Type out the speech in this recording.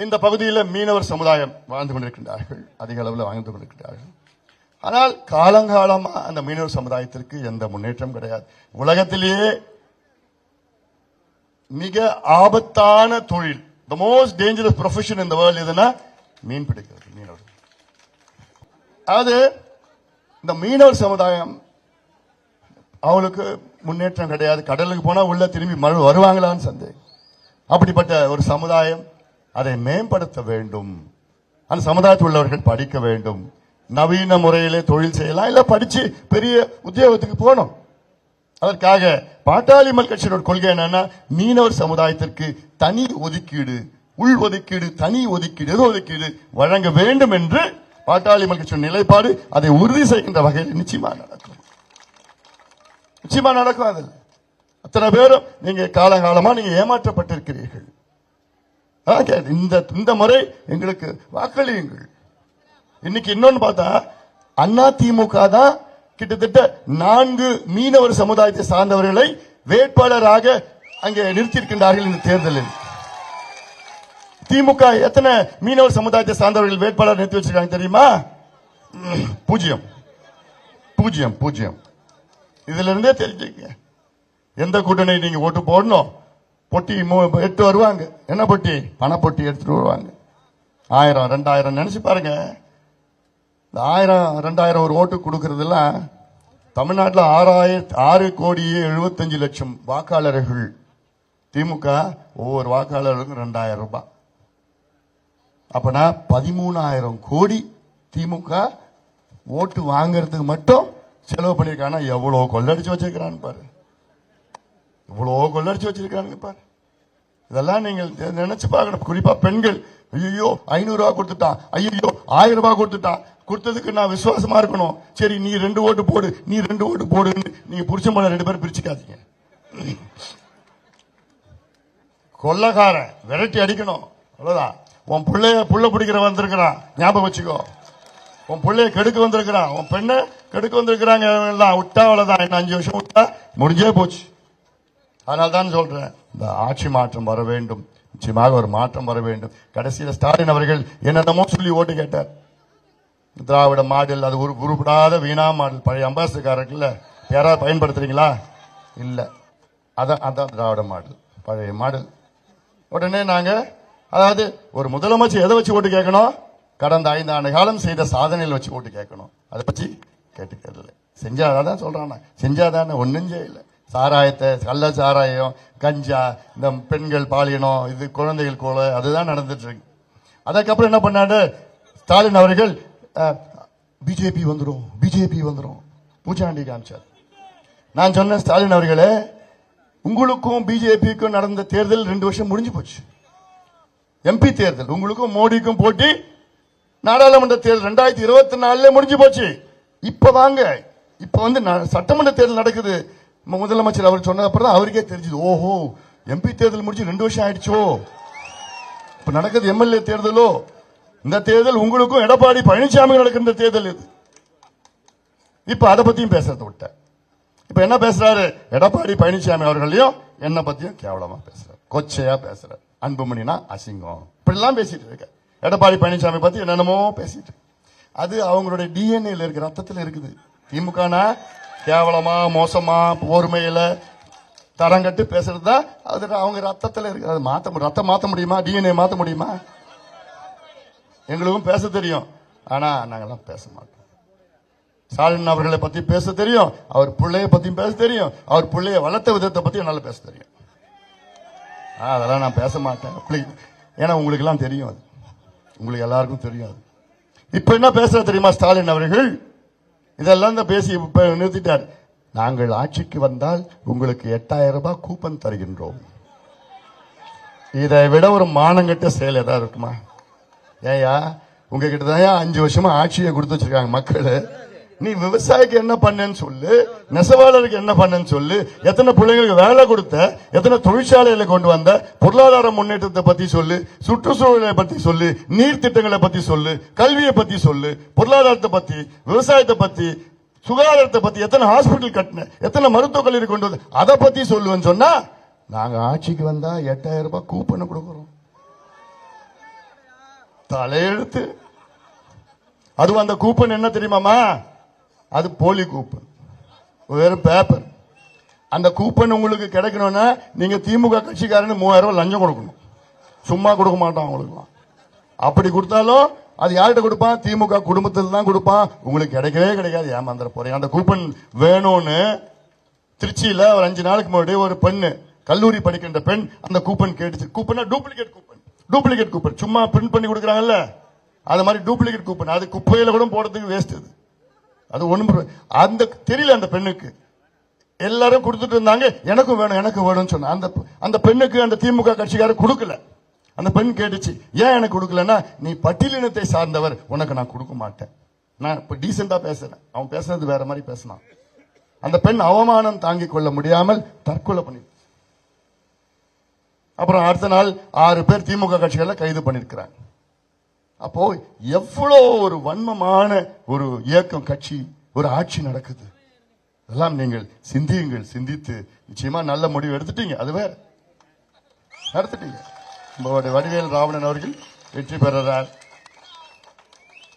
இந்த பகுதியில் மீனவர் சமுதாயம் வாழ்ந்து கொண்டிருக்கின்றார்கள், அதிக அளவில் வாழ்ந்து கொண்டிருக்கிறார்கள். ஆனால் காலங்காலமா அந்த மீனவர் சமுதாயத்திற்கு எந்த முன்னேற்றம் கிடையாது. உலகத்திலேயே மிக ஆபத்தான தொழில், the most dangerous profession in the world எதுனா மீன் பிடிக்கிறது, மீனவர். அது இந்த மீனவர் சமுதாயம் அவளுக்கு முன்னேற்றம் கிடையாது. கடலுக்கு போனா உள்ள திரும்பி வருவாங்களான்னு சந்தேகம். அப்படிப்பட்ட ஒரு சமுதாயம், அதை மேம்படுத்த வேண்டும். அந்த சமுதாயத்தில் உள்ளவர்கள் படிக்க வேண்டும், நவீன முறையிலே தொழில் செய்யலாம், இல்ல படிச்சு பெரிய உத்தியோகத்துக்கு போகணும். அதற்காக பாட்டாளி மக்கள் கட்சியோட கொள்கை என்னன்னா, மீனவர் சமுதாயத்திற்கு தனி ஒதுக்கீடு, உள் ஒதுக்கீடு, தனி ஒதுக்கீடு, எது ஒதுக்கீடு வழங்க வேண்டும் என்று பாட்டாளி மக்கள் கட்சியின் நிலைப்பாடு. அதை உறுதி செய்கின்ற வகையில் நிச்சயமா நடக்கும், நிச்சயமா நடக்கும். அதில் அத்தனை பேரும் நீங்க காலகாலமா நீங்க ஏமாற்றப்பட்டிருக்கிறீர்கள். இந்த முறை எங்களுக்கு வாக்களியுங்கள். இன்னைக்கு இன்னொன்னு பார்த்தா, அண்ணா திமுக தான் கிட்டத்தட்ட 4 மீனவர் சமுதாயத்தை சார்ந்தவர்களை வேட்பாளராக அங்கே நிறுத்தியிருக்கின்றார்கள். இந்த தேர்தலில் திமுக எத்தனை மீனவர் சமுதாயத்தை சார்ந்தவர்கள் வேட்பாளர் நிறுத்தி வச்சிருக்காங்க தெரியுமா? 0. இதுல இருந்தே தெரிஞ்சுக்க எந்த கூட்டணி நீங்க ஓட்டு போடணும். பொட்டி 8 வருவாங்க. என்ன பொட்டி? பணப்பொட்டி எடுத்துட்டு வருவாங்க. 1000 2000 நினைச்சு பாருங்க. 1000 2000 ஒரு ஓட்டு கொடுக்கறதெல்லாம் தமிழ்நாட்டில் 6,75,00,000 வாக்காளர்கள். திமுக ஒவ்வொரு வாக்காளருக்கும் 2000 ரூபாய். அப்பனா 13,000 கோடி திமுக ஓட்டு வாங்கறதுக்கு மட்டும் செலவு பண்ணிருக்கானா? எவ்வளவு கொள்ளடிச்சு வச்சிருக்கிறான்னு பாரு, இவ்வளவு கொள்ளடிச்சு வச்சிருக்காங்க பாரு. இதெல்லாம் நீங்கள் நினைச்சு பார்க்கணும். குறிப்பா பெண்கள், ஐயோ 500 ரூபாய் கொடுத்துட்டான், ஐயோ 1000 ரூபாய் கொடுத்துட்டான், கொடுத்ததுக்கு நான் விசுவாசமா இருக்கணும். சரி நீ 2 ஓட்டு போடு, நீ 2 ஓட்டு போடுன்னு நீங்க புருஷன் பண்ண 2 பேரும் பிரிச்சுக்காதீங்க. கொள்ளக்காரன் விரட்டி அடிக்கணும், அவ்வளவுதான். உன் புள்ள பிடிக்கிற வந்திருக்கிறான், ஞாபகம் வச்சுக்கோ. உன் பிள்ளைய கெடுக்க வந்திருக்கிறான், உன் பெண்ணை கெடுக்க வந்திருக்கிறாங்க. விட்டா அவ்வளவுதான், இன்னும் 5 வருஷம் விட்டா முடிஞ்சே போச்சு. அதனால தான் சொல்றேன், இந்த ஆட்சி மாற்றம் வர வேண்டும், நிச்சயமாக ஒரு மாற்றம் வர வேண்டும். கடைசியில் ஸ்டாலின் அவர்கள் என்னென்னமோ சொல்லி ஓட்டு கேட்டார். திராவிட மாடல், அது உருப்படாத வீணா மாடல். பழைய அம்பாசிடர்ல யாராவது பயன்படுத்துறீங்களா? இல்ல, அதான் திராவிட மாடல், பழைய மாடல். உடனே நாங்க, அதாவது ஒரு முதலமைச்சர் எதை வச்சு ஓட்டு கேட்கணும்? கடந்த 5 ஆண்டு காலம் செய்த சாதனையில் வச்சு ஓட்டு கேட்கணும். அதை பற்றி கேட்டுக்கல. செஞ்சாதான் சொல்றான், செஞ்சாதானே ஒன்னும் செய்யல. சாராயத்தை, கள்ள சாராயம், கஞ்சா, இந்த பெண்கள் பாலியனம், இது குழந்தைகள் கொலை, அதுதான் நடந்துட்டு இருக்கு. அதுக்கப்புறம் என்ன பண்ணாரு ஸ்டாலின் அவர்கள்? பிஜேபி வந்துரும் பூச்சாண்டி காமிச்சார். நான் சொன்ன ஸ்டாலின் அவர்களே, உங்களுக்கும் பிஜேபிக்கும் நடந்த தேர்தல் 2 வருஷம் முடிஞ்சு போச்சு. எம்பி தேர்தல் உங்களுக்கும் மோடிக்கும் போட்டி. நாடாளுமன்ற தேர்தல் 2024 முடிஞ்சு போச்சு. இப்ப வாங்க, இப்ப வந்து சட்டமன்ற தேர்தல் நடக்குது. முதலமைச்சர் அவர் சொன்ன அப்புறம் தான் அவருக்கே தெரிஞ்சது, ஓஹோ எம்பி தேர்தல் முடிஞ்சு 2 வருஷம் ஆயிடுச்சோ, இப்ப நடக்குது எம்எல்ஏ தேர்தலோ. இந்த தேர்தல் உங்களுக்கும் எடப்பாடி பழனிசாமி நடக்கின்ற தேர்தல் இது. இப்ப அதை பத்தியும் பேசுறத விட்ட இப்ப என்ன பேசுறாரு? எடப்பாடி பழனிசாமி அவர்களையும் என்ன பத்தியும் கேவலமா பேசுறாரு, கொச்சையா பேசுறாரு. அன்புமணினா அசிங்கம், இப்படிலாம் பேசிட்டு இருக்க. எடப்பாடி பழனிசாமி பத்தி என்னென்னமோ பேசிட்டு, அது அவங்களுடைய டிஎன்ஏல இருக்கு, ரத்தத்தில் இருக்குது. திமுகனா கேவலமா, மோசமா, போர்மையில தரங்கட்டு பேசுறது தான் அது அவங்க ரத்தத்தில் இருக்கு. அது ரத்தம் மாத்த முடியுமா? டிஎன்ஏ மாத்த முடியுமா? எங்களுக்கும் பேச தெரியும், ஆனா நாங்கெல்லாம் பேச மாட்டோம். ஸ்டாலின் அவர்களை பத்தி பேச தெரியும், அவர் பிள்ளைய பத்தியும் பேச தெரியும், அவர் பிள்ளைய வளர்த்த விதத்தை பத்தி என்னால பேச தெரியும். அதெல்லாம் நான் பேச மாட்டேன், ஏன்னா உங்களுக்கு எல்லாம் தெரியும், அது உங்களுக்கு எல்லாருக்கும் தெரியும். இப்ப என்ன பேசுற தெரியுமா ஸ்டாலின் அவர்கள்? இதெல்லாம் தான் பேசி இப்ப நிறுத்திட்டார். நாங்கள் ஆட்சிக்கு வந்தால் உங்களுக்கு 8000 ரூபாய் கூப்பன் தருகின்றோம். இதை விட ஒரு மானங்கட்ட செயல் ஏதாவது இருக்குமா? ஏயா உங்ககிட்ட தான் 5 வருஷமா ஆட்சியை கொடுத்து வச்சிருக்காங்க மக்கள். நீ விவசாயிக்கு என்ன பண்ணன்னு சொல்லு, நெசவாளருக்கு என்ன பண்ணன்னு சொல்லு, எத்தனை பிள்ளைங்களுக்கு வேலை கொடுத்த, எத்தனை தொழிற்சாலைகளை கொண்டு வந்த, பொருளாதார முன்னேற்றத்தை பத்தி சொல்லு, சுற்றுச்சூழலை பத்தி சொல்லு, நீர் திட்டங்களை பத்தி சொல்லு, கல்வியை பத்தி சொல்லு, பொருளாதாரத்தை பத்தி, விவசாயத்தை பத்தி, சுகாதாரத்தை பத்தி, எத்தனை ஹாஸ்பிட்டல் கட்டின, எத்தனை மருத்துவக் கல்லூரி கொண்டு வந்து அதை பத்தி சொல்லுவேன்னு சொன்னா, நாங்க ஆட்சிக்கு வந்தா 8000 ரூபாய் கூப்பன் கொடுக்கிறோம். தலையெழுத்து. அதுவும் அந்த கூப்பன் என்ன தெரியுமாமா? அது போலி கூப்பன், வெறும் பேப்பர். அந்த கூப்பன் உங்களுக்கு கிடைக்கணும்னா நீங்க திமுக கட்சிக்காரன்னு 3000 ரூபாய் லஞ்சம் கொடுக்கணும். சும்மா கொடுக்க மாட்டான் உங்களுக்கு. அப்படி கொடுத்தாலும் அது யார்கிட்ட கொடுப்பான்? திமுக குடும்பத்தில் தான் கொடுப்பான். உங்களுக்கு கிடைக்கவே கிடைக்காது, ஏமாந்துற போறீங்க. அந்த கூப்பன் வேணும்னு திருச்சியில ஒரு 5 நாளுக்கு முன்னாடி ஒரு பெண்ணு, கல்லூரி படிக்கின்ற பெண் அந்த கூப்பன் கேட்டுச்சு. Coupon duplicate coupon, duplicate coupon சும்மா பிரிண்ட் பண்ணி கொடுக்குறாங்கல்ல, அது மாதிரி டூப்ளிகேட் கூப்பன். அது குப்பையில கூட போடுறதுக்கு வேஸ்ட். அது ஒண்ணும் அந்த தெரியல அந்த பெண்ணுக்கு. எல்லாரும் கொடுத்துட்டு இருந்தாங்க, எனக்கும் வேணும் எனக்கு வேணும்னு சொன்ன அந்த பெண்ணுக்கு அந்த திமுக கட்சிக்காரர் கொடுக்கல. அந்த பெண் கேட்டுச்சு, ஏன் எனக்கு கொடுக்கலன்னா, நீ பட்டியலினத்தை சார்ந்தவர், உனக்கு நான் கொடுக்க மாட்டேன். நான் இப்ப டீசெண்டா பேசுறேன், அவன் பேசுறது வேற மாதிரி பேசினான். அந்த பெண் அவமானம் தாங்கிக் கொள்ள முடியாமல் தற்கொலை பண்ணி, அப்புறம் அடுத்த நாள் 6 பேர் திமுக கட்சிகளை கைது பண்ணிருக்கிறாங்க. அப்போ எவ்வளவு ஒரு வன்மமான ஒரு இயக்கம், கட்சி, ஒரு ஆட்சி நடக்குது. இதெல்லாம் நீங்கள் சிந்தியுங்கள். சிந்தித்து நிச்சயமா நல்ல முடிவு எடுத்துட்டீங்க, அது வேற எடுத்துட்டீங்க. வடிவேல் ராவணன் அவர்கள் வெற்றி பெறார்.